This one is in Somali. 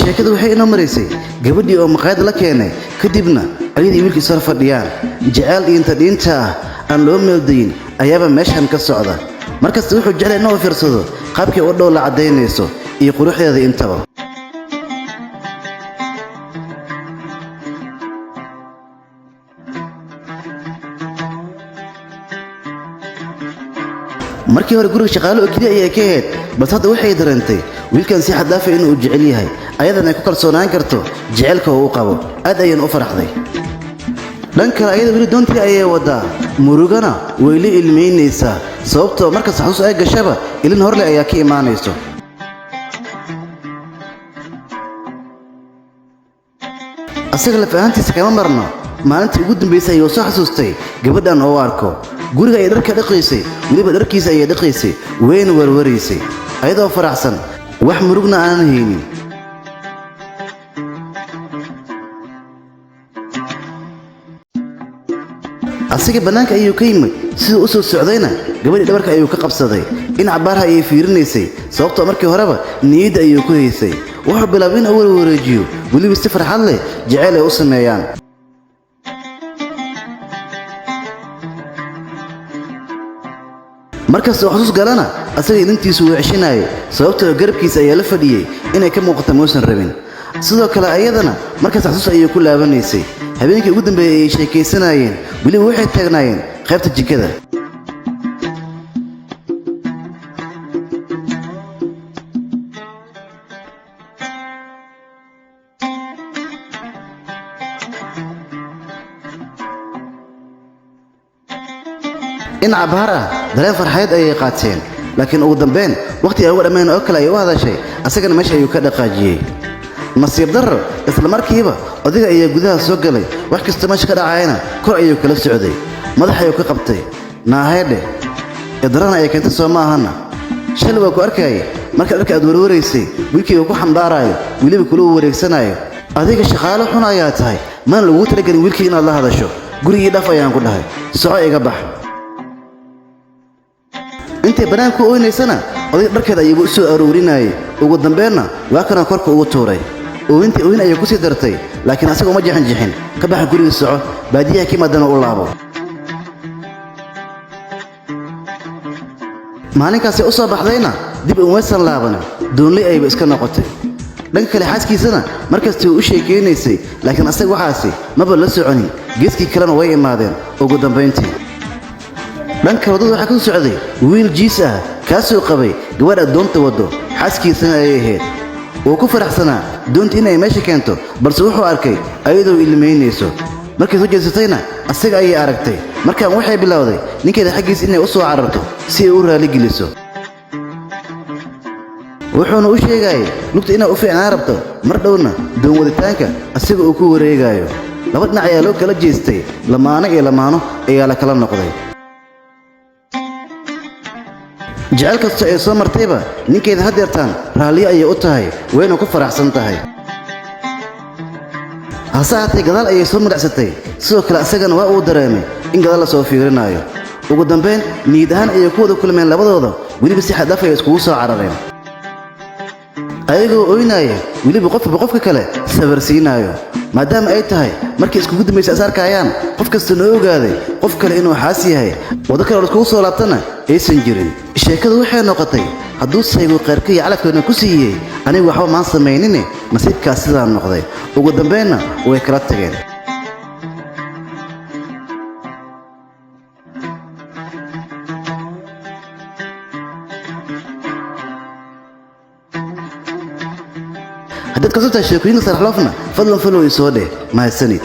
sheekadu waxay inoo maraysay gabadhii oo maqaayad la keenay kadibna ayadii wiilkii soo fadhiyaan jecel inta dhinta aan loo meeldayn ayaaba meeshan ka socda markaas wuxuu jeclay inuu fiirsado qaabkii uu dhow la cadeynayso iyo quruxdeeda intaba markii hore guriga shaqaale oo kaliya ay ka ahayd bal hadda waxay dareentay wiilkan si xad dhaaf ah inuu jecel yahay ayadana ay ku kalsoonaan karto jecelka uu qabo aad ayaan u faraxday dhanka ayada wili doontii ayay wadaa murugana way la ilmeynaysaa sababtoo markaas xasuus ay gashaba ilin horle ayaa ka imaanayso asaga la fahantiisa kama marno maalintii ugu dambeysay ayuu soo xasuustay gabadhan oo arko guriga ay dharka dhaqaysay waliba dharkiisa ay dhaqaysay weyn warwaraysay ayadoo faraxsan wax murugna aan haynin asiga banaanka ayuu ka yimid sidoo u soo socdayna gabadhii dhabarka ayuu ka qabsaday in cabaarha ay fiirinaysay sababtoo markii horeba niyadda ayuu ku haysay wuxuu bilaabay in uu wareejiyo waliba si farxad leh jecel ay u sameeyaan markaas oo xasuus galana asaga intiisu uu ceshinaayo sababtoo garabkiisa ayaa la fadhiyay inay ka muuqato muusan rabin sidoo kale ayadana markaas xasuus ayay ku laabanaysay habeenkii ugu dambeeyay ay sheekaysanayeen waliba waxay taagnaayeen qaybta jikada in cabaar ah dareen farxayd ayay qaateen laakiin ugu dambeyn waqti ay uga dhammayn oo kale ay u hadashay asagana meesha ayuu ka dhaqaajiyey nasiib darro isla markiiba odayga ayaa gudaha soo galay wax kasta meesha ka dhacayna kor ayuu kala socday madax ayuu ka qabtay naaheedhe darana ay keentay soo maahana shalay waa ku arkayay marka dharka aad warwaraysay wiilkii uu ku xambaarayo weliba kula wareegsanayo adiga shaqaale xun ayaa tahay mana lagu talagelin wiilkii inaad la hadasho gurigii dhaf ayaan ku dhahay soco iga bax intay banaanku ooynaysana oday dharkeeda ayuu u soo aroorinayay ugu dambeynna waa kana korka ugu tuuray ooyintii ooyin ayay ku sii dartay laakiin asaga uma jixin ka baxa guriga soco baadiyaha kiimadana u laabo maalinkaasi u soo baxdayna dib umaysan laaban doonley ayba iska noqotay dhanka kale xaaskiisana markastii u sheekaynaysay laakiin asaga waxaasi maba la soconin geeskii kalena way imaadeen ugu dambeyntii dhanka wadada waxaa ku socday wiil jiis ah kaasoo qabay gabadh doonta wado xaaskiisana ay ahayd wuu ku faraxsanaa doonta inay meesha keento balse wuxuu arkay ayadoo ilmeynayso markay soo jeesatayna asaga ayay aragtay markaan waxay bilowday ninkeeda xaggiisa inay u soo cararto si ay u raali geliso wuxuuna u sheegayay lugta inay u fiicnaan rabto mar dhowna doon waditaanka asaga uu ku wareegayo laba dhinac ayaa loo kala jeestay lamaano iyo lamaano ayaa la kala noqday jecel kasta ay soo martayba ninkeeda hadeertaan raalliyo ayay u tahay wayna ku faraxsan tahay hase haatee gadaal ayay soo midhacsatay sidoo kale asagana waa uu dareemay in gadaal la soo fiirinayo ugu dambeyn niyad ahaan ayay ku wada kulmeen labadooda weliba si xad dhaaf ay iskugu soo carareen ayagoo ooynaya weliba qofka kale sabarsiinayo maadaama ay tahay markay iskugu dambaysay asaarkaayaan qof kasta noo ogaaday qof kale inuu xaas yahay wado kale oo iskugu soo laabtana aysan jirin sheekadu waxay noqotay hadduu saygu qayrka iyo calafkeena ku siiyey anigu waxba maan samaynine nasiibkaas sidaa noqday ugu dambeynna way kala tageen haddaad ka soo tahay sheekooyinka sarxloofna fadlan follow ii soo dheh mahadsanid